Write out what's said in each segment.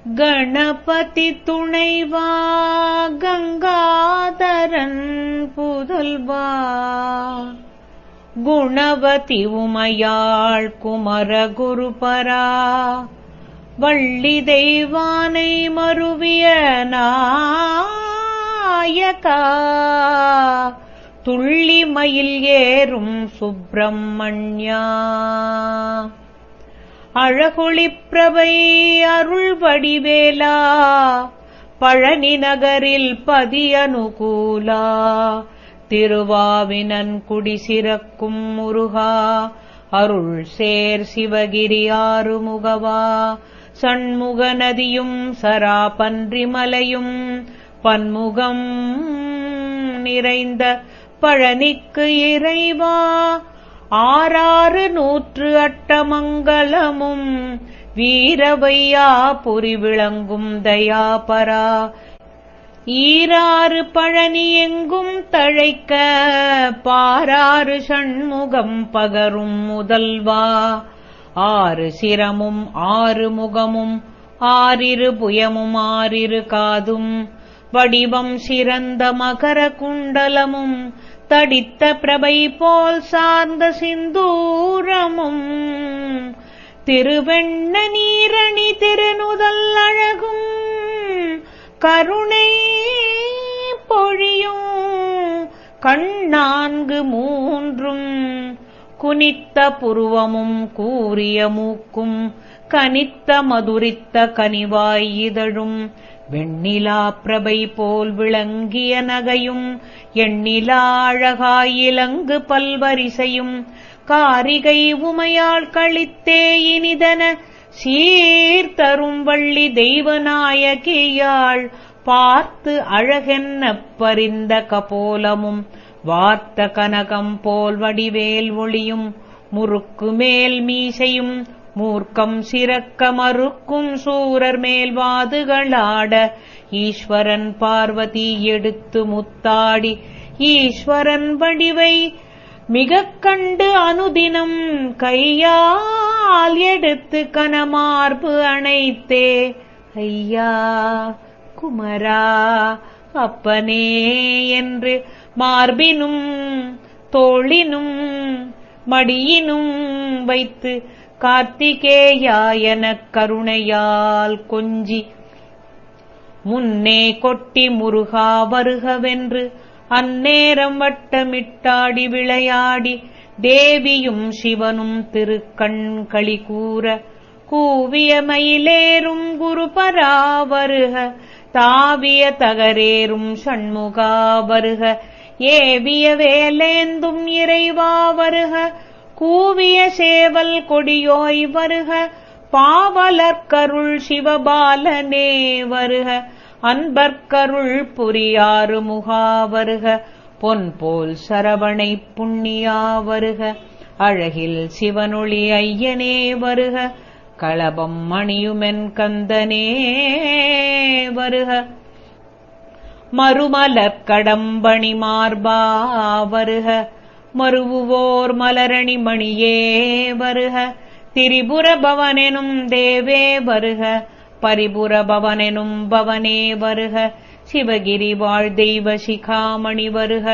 கணபதி துணைவா கங்காதரன் புதல்வா குணவதி உமையாள் குமர குருபரா வள்ளி தெய்வானை மருவிய நாயகா துள்ளி மயில் ஏறும் சுப்பிரமணியா அழகொளிப் பிரபை அருள் வடிவேலா பழனி நகரில் பதி அனுகூலா திருவாவினன் குடி சிறக்கும் முருகா அருள் சேர் சிவகிரி ஆறுமுகவா சண்முக நதியும் சராபன்றி மலையும் பன்முகம் நிறைந்த பழனிக்கு இறைவா 600 அட்டமங்கலமும் வீரவையா புரி விளங்கும் தயாபரா ஈராறு பழனி எங்கும் தழைக்க பாராறு சண்முகம் பகரும் முதல்வா 6 சிரமும் 6 முகமும் 6 புயமும் 6 காதும் வடிவம் சிறந்த மகர குண்டலமும் தடித்த பிரபை போல் சார்ந்த சிந்தூரமும் திருவெண்ண நீரணி திருநுதல் அழகும் கருணை பொழியும் கண்ணான்கு 3ம் குனித்த புருவமும் கூரிய மூக்கும் கனித்த மதுரித்த கனிவாய் இதழும் வெண்ணிலா பிரபை போல் விளங்கிய நகையும் எண்ணிலா அழகாய் இலங்கு பல்வரிசையும் காரிகை உமையாள் களித்தே இனிதன சீர்தரும் வள்ளி தெய்வநாயகியாள் பார்த்து அழகென்ன பரிந்த கபோலமும் வார்த்த கனகம் போல் வடிவேல் ஒளியும் முறுக்கு மேல் மீசையும் மூர்க்கம் சிறக்க மறுக்கும் சூரர் மேல் வாதுகளாட ஈஸ்வரன் பார்வதி எடுத்து முத்தாடி ஈஸ்வரன் வடிவை மிகக் கண்டு அனுதினம் கையால் எடுத்து கனமார்பு அணைத்தே ஐயா குமரா அப்பனே என்று மார்பினும் தோளினும் மடியினும் வைத்து கார்த்திகேயா எனக் கருணையால் கொஞ்சி முன்னே கொட்டி முருகா வருகவென்று அந்நேரம் வட்டமிட்டாடி விளையாடி தேவியும் சிவனும் திருக்கண் களி கூற கூவிய மயிலேறும் குருபரா வருக தாவிய தகரேறும் சண்முகா வருக ஏவிய வேலேந்தும் இறைவா வருக கூவிய சேவல் கொடியோய் வருக பாவலர்க்கருள் சிவபாலனே வருக அன்பர்க்கருள் புரியாறு முகா வருக பொன் போல் சரவணை புண்ணியா வருக அழகில் சிவனொளி ஐயனே வருக களபம் மணியுமென் கந்தனே வருக மறுமலர் கடம்பணி மார்பா வருக மருவுவோர் மலரணி மணியே வருக திரிபுர பவனெனும் தேவே வருக பரிபுர பவனெனும் பவனே வருக சிவகிரி வாழ் தெய்வ சிகாமணி வருக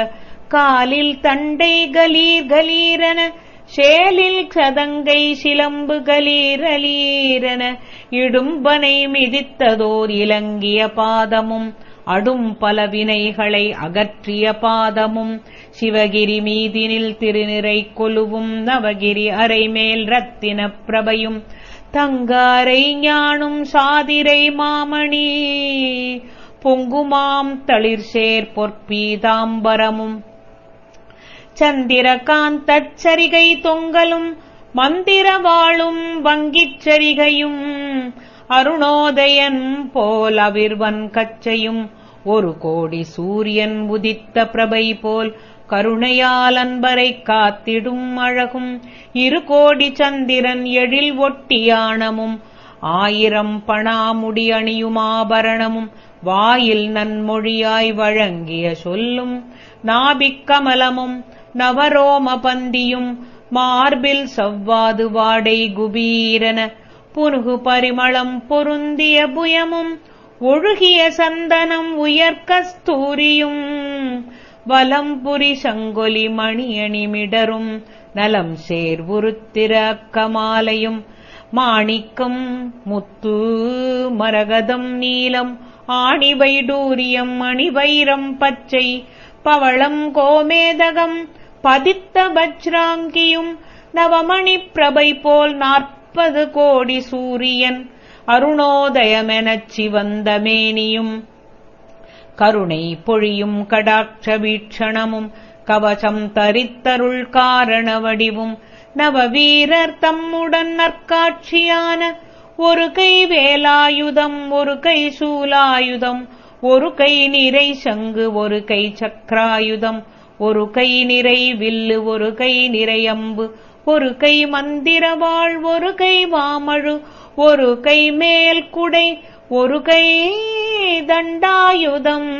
காலில் தண்டை கலீர் கலீரென சேலில் சதங்கை சிலம்பு கலீரலீரென இடும்பனை மிதித்ததோர் இலங்கிய பாதமும் அடும் பல வினைகளை அகற்றிய பாதமும் சிவகிரி மீதினில் திருநிறை கொலுவும் நவகிரி அரைமேல் ரத்தின பிரபையும் தங்காரை ஞானும் சாதிரை மாமணி பொங்குமாம் தளிர்சேர் பொற்பீதாம்பரமும் சந்திரகாந்தச் சரிகை தொங்கலும் மந்திர வாழும் வங்கிச் சரிகையும் அருணோதயன் போல் அவிர்வன் கச்சையும் 1 கோடி சூரியன் உதித்த பிரபை போல் கருணையால் அன்பரை காத்திடும் அழகும் 2 கோடி சந்திரன் எழில் ஒட்டியானமும் 1000 பணாமுடி அணியும் ஆபரணமும் வாயில் நன்மொழியாய் வழங்கிய சொல்லும் நாபிக்கமலமும் நவரோம பந்தியும் மார்பில் சவ்வாது வாடை குபீரன புனுகு பரிமளம் பொருந்திய புயமும் ஒழுகிய சந்தனம் உயர்கஸ்தூரியும் வலம்புரி சங்கொலி மணியணிமிடரும் நலம் சேர்வுருத்திர அக்கமாலையும் மாணிக்கம் முத்து மரகதம் நீலம் ஆணிவைடூரியம் மணிவைரம் பச்சை பவளம் கோமேதகம் பதித்த வஜ்ராங்கியும் நவமணி பிரபை போல் 40 கோடி சூரியன் அருணோதயமெனச் சிவந்த மேனியும் கருணை பொழியும் கடாட்ச வீட்சணமும் கவசம் தரித்தருள் காரண வடிவும் நவவீரர் தம்முடன் நற்காட்சியான ஒரு கை வேலாயுதம் ஒரு கை சூலாயுதம் ஒரு கை நிறை சங்கு ஒரு கை சக்கராயுதம் ஒரு கை நிறை வில்லு ஒரு கை நிறை அம்பு ஒரு கை மந்திரவாள் ஒரு கை மாமழு ஒரு கை மேல் குடை ஒரு கை தண்டாயுதம்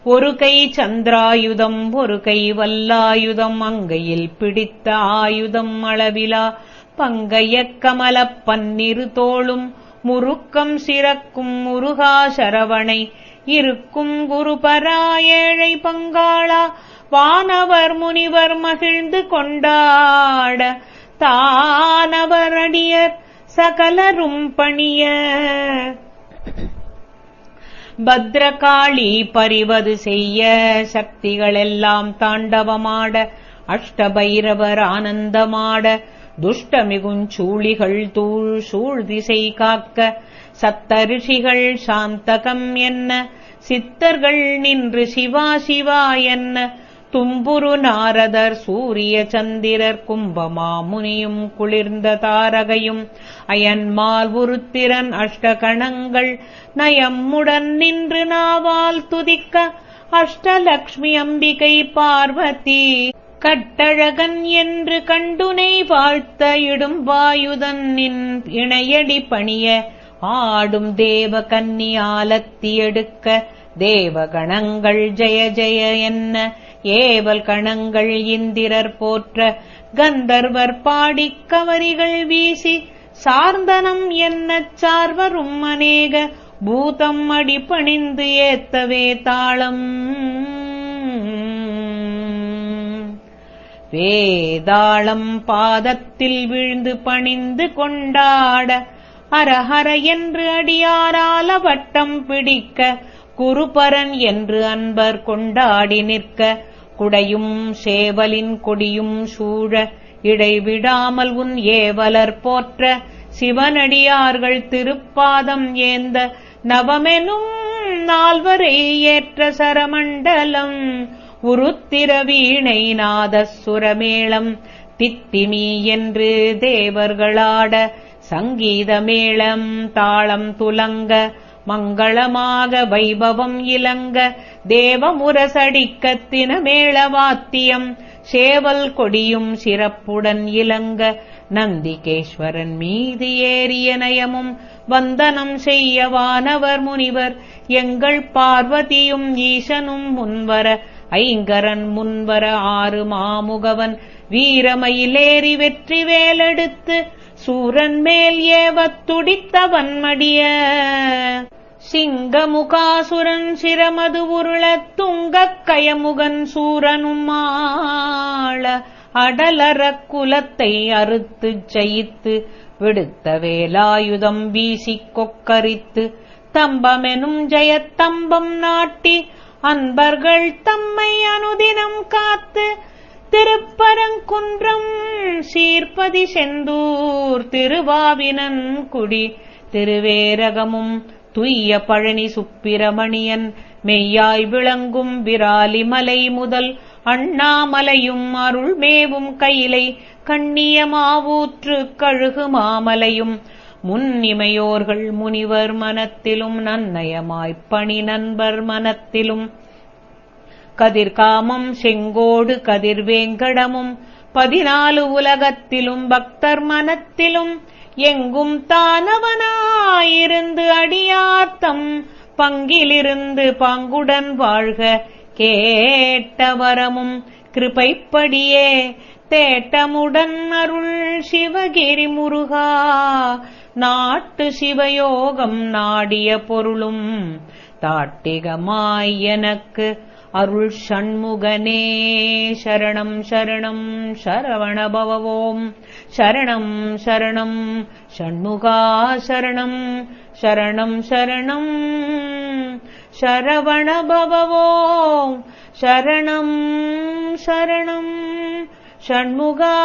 ஒரு கை சந்திராயுதம் ஒரு கை வல்லாயுதம் அங்கையில் பிடித்த ஆயுதம் அளவிலா பங்கைய கமலப் பன்னிரு தோளும் முருக்கம் சிறக்கும் முருகா சரவணை இருக்கும் குருபரா ஏழை பங்காளா வானவர் முனிவர் மகிழ்ந்து கொண்டாட தானவர் அடியர் சகலரும் பணிய பத்ரகாளி பரிவது செய்ய சக்திகளெல்லாம் தாண்டவமாட அஷ்டபைரவர் ஆனந்தமாட துஷ்டமிகுஞ்சூளிகள் சூழ் திசை காக்க சத்தரிஷிகள் சாந்தகம் என்ன சித்தர்கள் நின்று சிவா சிவா என்ன தும்புரு நாரதர் சூரிய சந்திரர் கும்பமாமுனியும் குளிர்ந்த தாரகையும் அயன்மால் உருத்திரன் அஷ்டகணங்கள் நயம்முடன் நின்று நாவால் துதிக்க அஷ்டலக்ஷ்மி அம்பிகை பார்வதி கட்டழகன் என்று கண்டுனை வாழ்த்த இடும்பாயுதன் நின் இணையடி பணிய ஆடும் தேவ கன்னி ஆலத்தி எடுக்க தேவகணங்கள் ஜெய ஜெய என்ன ஏவல் கணங்கள் இந்திரர் போற்ற கந்தர்வர் பாடிக் கவரிகள் வீசி சார்ந்தனம் என்னச் சார்வரும் அநேக பூதம் அடிபணிந்து ஏத்தவே தாளம் வேதாளம் பாதத்தில் வீழ்ந்து பணிந்து கொண்டாட ஹரஹர என்று அடியாரால வட்டம் பிடிக்க குருபரன் என்று அன்பர் கொண்டாடி நிற்க குடையும் சேவலின் கொடியும் சூழ இடைவிடாமல் உன் ஏவலர் போற்ற சிவனடியார்கள் திருப்பாதம் ஏந்த நவமெனும் நால்வரை ஏற்ற சரமண்டலம் உருத்திர வீணை நாதசுரமேளம் தித்திமி என்று தேவர்களாட சங்கீத மேளம் தாளம் துலங்க மங்களமாக வைபவம் இலங்க தேவமுரசடிக்க தினமேளவாத்தியம் சேவல் கொடியும் சிறப்புடன் இலங்க நந்திகேஸ்வரன் மீது ஏறிய நயமும் வந்தனம் செய்ய வானவர் முனிவர் எங்கள் பார்வதியும் ஈசனும் முன்வர ஐங்கரன் முன்வர 6 மாமுகவன் வீரமயிலேறி வெற்றி வேலெடுத்து சூரன் மேல் ஏவத் துடித்தவன் மடிய சிங்கமுகாசுரன் சிரமது உருளத் துங்கக் கயமுகன் சூரனும் ஆள அடலறக் குலத்தை அறுத்துச் ஜெயித்து விடுத்த வேலாயுதம் வீசிக் கொக்கரித்து தம்பமெனும் ஜெயத்தம்பம் நாட்டி அன்பர்கள் தம்மை அனுதினம் காத்து திருப்பரங்குன்றம் சீர்ப்பதி செந்தூர் திருவாவினன் குடி திருவேரகமும் துய்ய பழனி சுப்பிரமணியன் மெய்யாய் விளங்கும் விராலிமலை முதல் அண்ணாமலையும் அருள்மேவும் கையிலை கண்ணிய மாவூற்று கழுகு மாமலையும் முன்னிமையோர்கள் முனிவர் மனத்திலும் நன்னயமாய்ப் பணி நண்பர் மனத்திலும் கதிர்காமம் செங்கோடு கதிர்வேங்கடமும் 14 உலகத்திலும் பக்தர் மனத்திலும் எங்கும் தானவனாயிருந்து அடியார்த்தம் பங்கிலிருந்து பாங்குடன் வாழ்க கேட்டவரமும் கிருபைப்படியே தேட்டமுடன் அருள் சிவகிரி முருகா, நாட்டு சிவயோகம் நாடிய பொருளும் தாட்டிகமாய் எனக்கு அருள் ஷண்முகனே. சரணம் சரணம் சரவண பவவோம், சரணம் சரணம் ஷண்முகா, சரணம் சரணம் சரணம் சரவண பவவோம், சரணம் சரணம் ஷண்முகா.